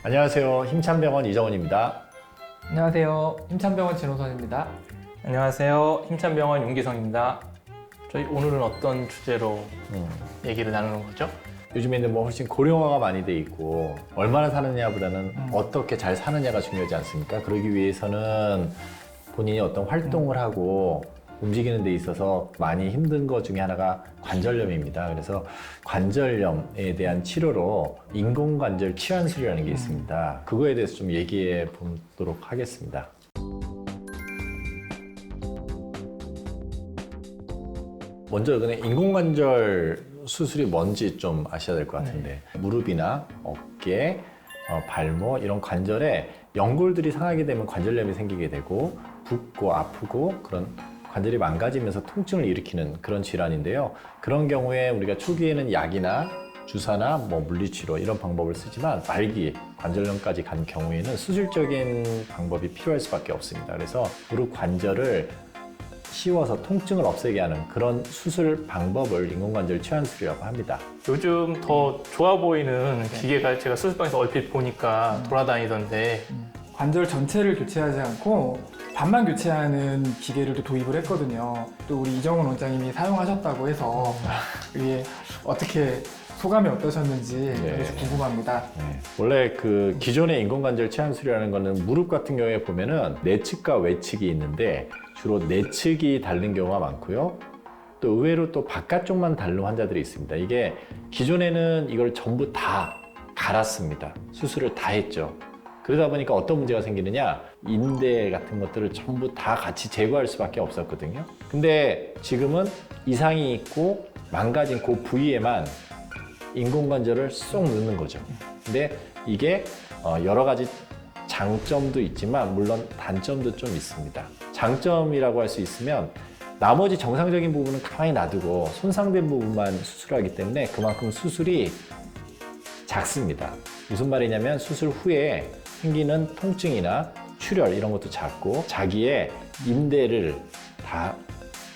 안녕하세요. 힘찬병원 이정원입니다. 안녕하세요. 힘찬병원 진호선입니다. 안녕하세요. 힘찬병원 윤기성입니다. 저희 오늘은 어떤 주제로 얘기를 나누는 거죠? 요즘에는 뭐 훨씬 고령화가 많이 돼 있고 얼마나 사느냐보다는 어떻게 잘 사느냐가 중요하지 않습니까? 그러기 위해서는 본인이 어떤 활동을 하고 움직이는 데 있어서 많이 힘든 것 중에 하나가 관절염입니다. 그래서 관절염에 대한 치료로 인공관절 치환술이라는 게 있습니다. 그거에 대해서 좀 얘기해 보도록 하겠습니다. 먼저 그냥 인공관절 수술이 뭔지 좀 아셔야 될 것 같은데 무릎이나 어깨, 발목 이런 관절에 연골들이 상하게 되면 관절염이 생기게 되고 붓고 아프고 그런 관절이 망가지면서 통증을 일으키는 그런 질환인데요. 그런 경우에 우리가 초기에는 약이나 주사나 뭐 물리치료 이런 방법을 쓰지만 말기 관절염까지 간 경우에는 수술적인 방법이 필요할 수밖에 없습니다. 그래서 무릎 관절을 씌워서 통증을 없애게 하는 그런 수술 방법을 인공관절 치환술이라고 합니다. 요즘 더 좋아 보이는 기계가 제가 수술방에서 얼핏 보니까 돌아다니던데 관절 전체를 교체하지 않고 반만 교체하는 기계를 또 도입을 했거든요. 또 우리 이정원 원장님이 사용하셨다고 해서 이게 어떻게 소감이 어떠셨는지 아주 궁금합니다. 네. 원래 그 기존의 인공관절 치환술이라는 거는 무릎 같은 경우에 보면은 내측과 외측이 있는데 주로 내측이 닳는 경우가 많고요. 또 의외로 또 바깥쪽만 닳는 환자들이 있습니다. 이게 기존에는 이걸 전부 다 갈았습니다. 수술을 다 했죠. 그러다 보니까 어떤 문제가 생기느냐, 인대 같은 것들을 전부 다 같이 제거할 수밖에 없었거든요. 근데 지금은 이상이 있고 망가진 그 부위에만 인공관절을 쏙 넣는 거죠. 근데 이게 여러 가지 장점도 있지만 물론 단점도 좀 있습니다. 장점이라고 할 수 있으면 나머지 정상적인 부분은 가만히 놔두고 손상된 부분만 수술하기 때문에 그만큼 수술이 작습니다. 무슨 말이냐면 수술 후에 생기는 통증이나 출혈 이런 것도 작고 자기의 인대를 다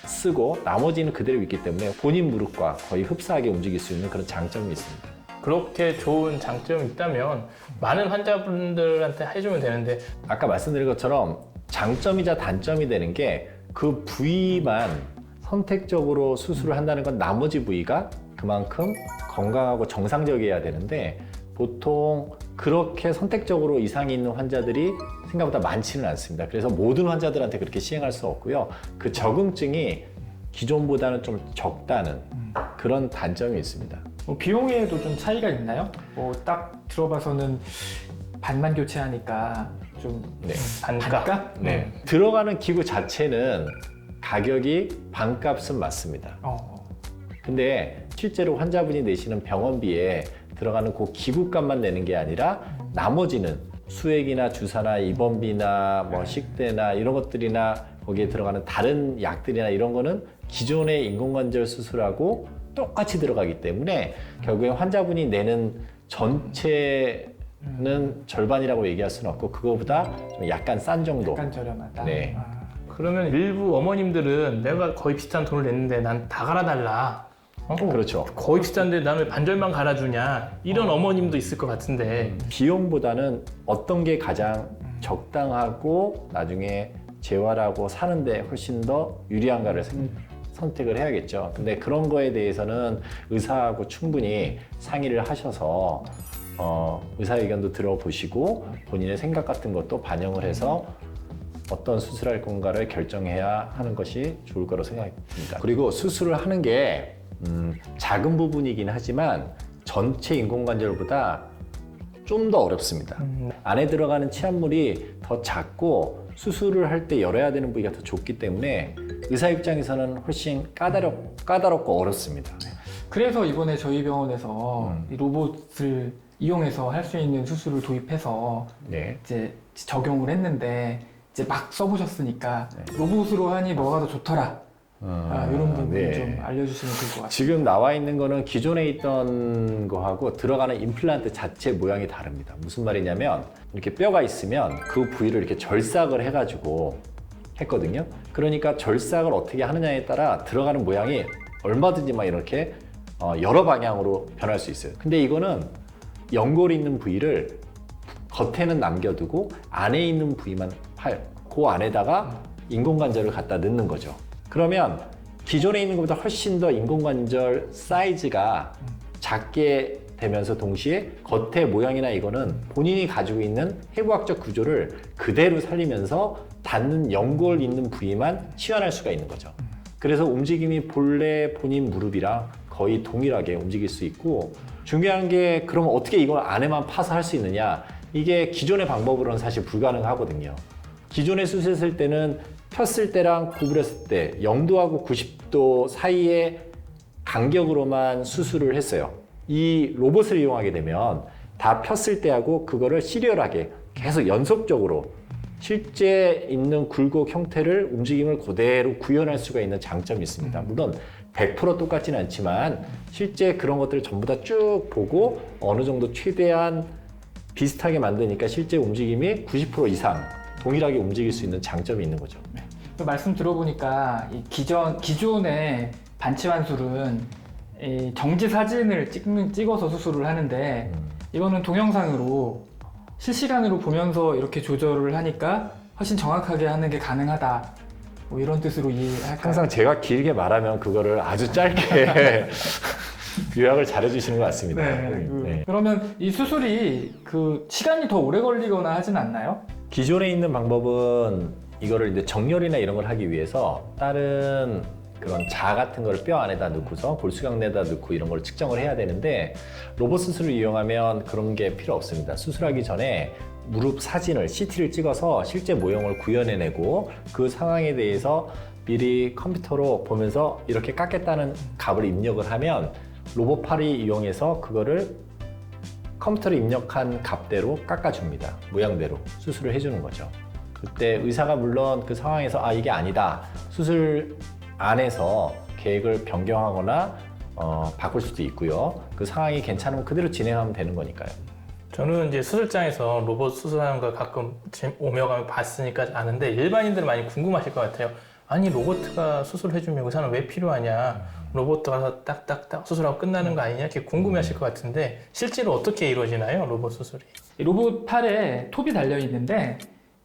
쓰고 나머지는 그대로 있기 때문에 본인 무릎과 거의 흡사하게 움직일 수 있는 그런 장점이 있습니다. 그렇게 좋은 장점이 있다면 많은 환자분들한테 해주면 되는데 아까 말씀드린 것처럼 장점이자 단점이 되는 게 그 부위만 선택적으로 수술을 한다는 건 나머지 부위가 그만큼 건강하고 정상적이어야 되는데 보통 그렇게 선택적으로 이상이 있는 환자들이 생각보다 많지는 않습니다. 그래서 모든 환자들한테 그렇게 시행할 수 없고요. 그 적응증이 기존보다는 좀 적다는 그런 단점이 있습니다. 비용에도 좀 차이가 있나요? 딱 들어봐서는 반만 교체하니까 좀 반값? 네. 들어가는 기구 자체는 가격이 반값은 맞습니다. 근데 실제로 환자분이 내시는 병원비에 들어가는 그 기구값만 내는 게 아니라 나머지는 수액이나 주사나 입원비나 뭐 식대나 이런 것들이나 거기에 들어가는 다른 약들이나 이런 거는 기존의 인공관절 수술하고 똑같이 들어가기 때문에 결국에 환자분이 내는 전체는 절반이라고 얘기할 수는 없고 그거보다 좀 약간 싼 정도. 약간 저렴하다. 네. 그러면 일부 어머님들은 내가 거의 비슷한 돈을 냈는데 난 다 갈아달라. 그렇죠. 거의 비싼데 나는 왜 반절만 갈아주냐 이런 어머님도 있을 것 같은데 비용보다는 어떤 게 가장 적당하고 나중에 재활하고 사는데 훨씬 더 유리한가를 선택을 해야겠죠. 근데 그런 거에 대해서는 의사하고 충분히 상의를 하셔서 의사 의견도 들어보시고 본인의 생각 같은 것도 반영을 해서 어떤 수술할 건가를 결정해야 하는 것이 좋을 거라고 생각합니다. 그리고 수술을 하는 게 작은 부분이긴 하지만 전체 인공관절보다 좀 더 어렵습니다. 안에 들어가는 치환물이 더 작고 수술을 할 때 열어야 되는 부위가 더 좁기 때문에 의사 입장에서는 훨씬 까다롭고 어렵습니다. 그래서 이번에 저희 병원에서 이 로봇을 이용해서 할 수 있는 수술을 도입해서 이제 적용을 했는데 이제 막 써보셨으니까 로봇으로 하니 뭐가 더 좋더라. 이런 부분 좀 알려주시면 좋을 것 같아요. 지금 나와 있는 거는 기존에 있던 거하고 들어가는 임플란트 자체 모양이 다릅니다. 무슨 말이냐면 이렇게 뼈가 있으면 그 부위를 이렇게 절삭을 해가지고 했거든요. 그러니까 절삭을 어떻게 하느냐에 따라 들어가는 모양이 얼마든지 막 이렇게 여러 방향으로 변할 수 있어요. 근데 이거는 연골이 있는 부위를 겉에는 남겨두고 안에 있는 부위만 그 안에다가 인공관절을 갖다 넣는 거죠. 그러면 기존에 있는 것보다 훨씬 더 인공관절 사이즈가 작게 되면서 동시에 겉의 모양이나 이거는 본인이 가지고 있는 해부학적 구조를 그대로 살리면서 닿는 연골 있는 부위만 치환할 수가 있는 거죠. 그래서 움직임이 본래 본인 무릎이랑 거의 동일하게 움직일 수 있고, 중요한 게 그럼 어떻게 이걸 안에만 파서 할 수 있느냐, 이게 기존의 방법으로는 사실 불가능하거든요. 기존에 수술했을 때는 폈을 때랑 구부렸을 때 0도하고 90도 사이의 간격으로만 수술을 했어요. 이 로봇을 이용하게 되면 다 폈을 때하고 그거를 시리얼하게 계속 연속적으로 실제 있는 굴곡 형태를 움직임을 그대로 구현할 수가 있는 장점이 있습니다. 물론 100% 똑같지는 않지만 실제 그런 것들을 전부 다 쭉 보고 어느 정도 최대한 비슷하게 만드니까 실제 움직임이 90% 이상 동일하게 움직일 수 있는 장점이 있는 거죠. 말씀 들어보니까 이 기존의 반치환술은 이 정지 사진을 찍어서 수술을 하는데 이거는 동영상으로 실시간으로 보면서 이렇게 조절을 하니까 훨씬 정확하게 하는 게 가능하다, 뭐 이런 뜻으로 이해할까요? 항상 제가 길게 말하면 그거를 아주 짧게 요약을 잘 해주시는 것 같습니다. 네. 그러면 이 수술이 그 시간이 더 오래 걸리거나 하진 않나요? 기존에 있는 방법은 이거를 이제 정렬이나 이런 걸 하기 위해서 다른 그런 자 같은 걸 뼈 안에다 넣고서 골수강 내다 넣고 이런 걸 측정을 해야 되는데, 로봇 수술을 이용하면 그런 게 필요 없습니다. 수술하기 전에 무릎 사진을 CT를 찍어서 실제 모형을 구현해내고 그 상황에 대해서 미리 컴퓨터로 보면서 이렇게 깎겠다는 값을 입력을 하면 로봇 팔이 이용해서 그거를 컴퓨터에 입력한 값대로 깎아줍니다. 모양대로 수술을 해주는 거죠. 그때 의사가 물론 그 상황에서 이게 아니다, 수술 안에서 계획을 변경하거나 바꿀 수도 있고요. 그 상황이 괜찮으면 그대로 진행하면 되는 거니까요. 저는 이제 수술장에서 로봇 수술하는 걸 가끔 오며 가며 봤으니까 아는데, 일반인들은 많이 궁금하실 것 같아요. 아니, 로봇가 수술해주면 의사는 왜 필요하냐, 로봇 가서 딱딱딱 수술하고 끝나는 거 아니냐, 이렇게 궁금해하실 것 같은데 실제로 어떻게 이루어지나요, 로봇 수술이? 로봇 팔에 톱이 달려 있는데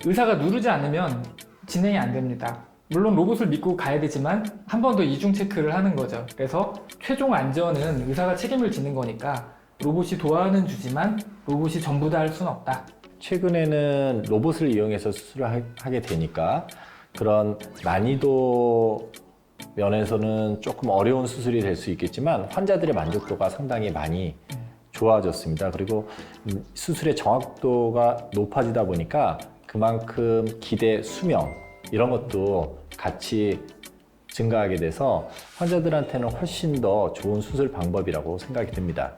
의사가 누르지 않으면 진행이 안 됩니다. 물론 로봇을 믿고 가야 되지만 한 번 더 이중 체크를 하는 거죠. 그래서 최종 안전은 의사가 책임을 지는 거니까 로봇이 도와는 주지만 로봇이 전부 다 할 수는 없다. 최근에는 로봇을 이용해서 수술을 하게 되니까 그런 난이도 면에서는 조금 어려운 수술이 될 수 있겠지만 환자들의 만족도가 상당히 많이 좋아졌습니다. 그리고 수술의 정확도가 높아지다 보니까 그만큼 기대 수명 이런 것도 같이 증가하게 돼서 환자들한테는 훨씬 더 좋은 수술 방법이라고 생각이 듭니다.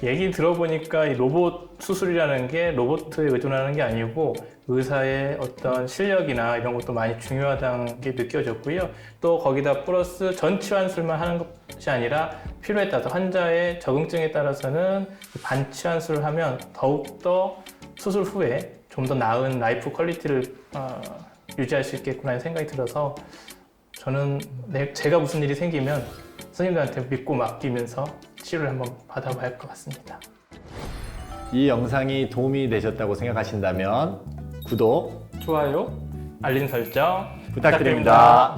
얘기 들어보니까 이 로봇 수술이라는 게 로봇에 의존하는 게 아니고 의사의 어떤 실력이나 이런 것도 많이 중요하다는 게 느껴졌고요. 또 거기다 플러스 전치환술만 하는 것이 아니라 필요에 따라서 환자의 적응증에 따라서는 반치환술을 하면 더욱더 수술 후에 좀 더 나은 라이프 퀄리티를 유지할 수 있겠구나 생각이 들어서 저는 제가 무슨 일이 생기면 선생님들한테 믿고 맡기면서 치료를 한번 받아봐야 할 것 같습니다. 이 영상이 도움이 되셨다고 생각하신다면 구독, 좋아요. 알림 설정 부탁드립니다.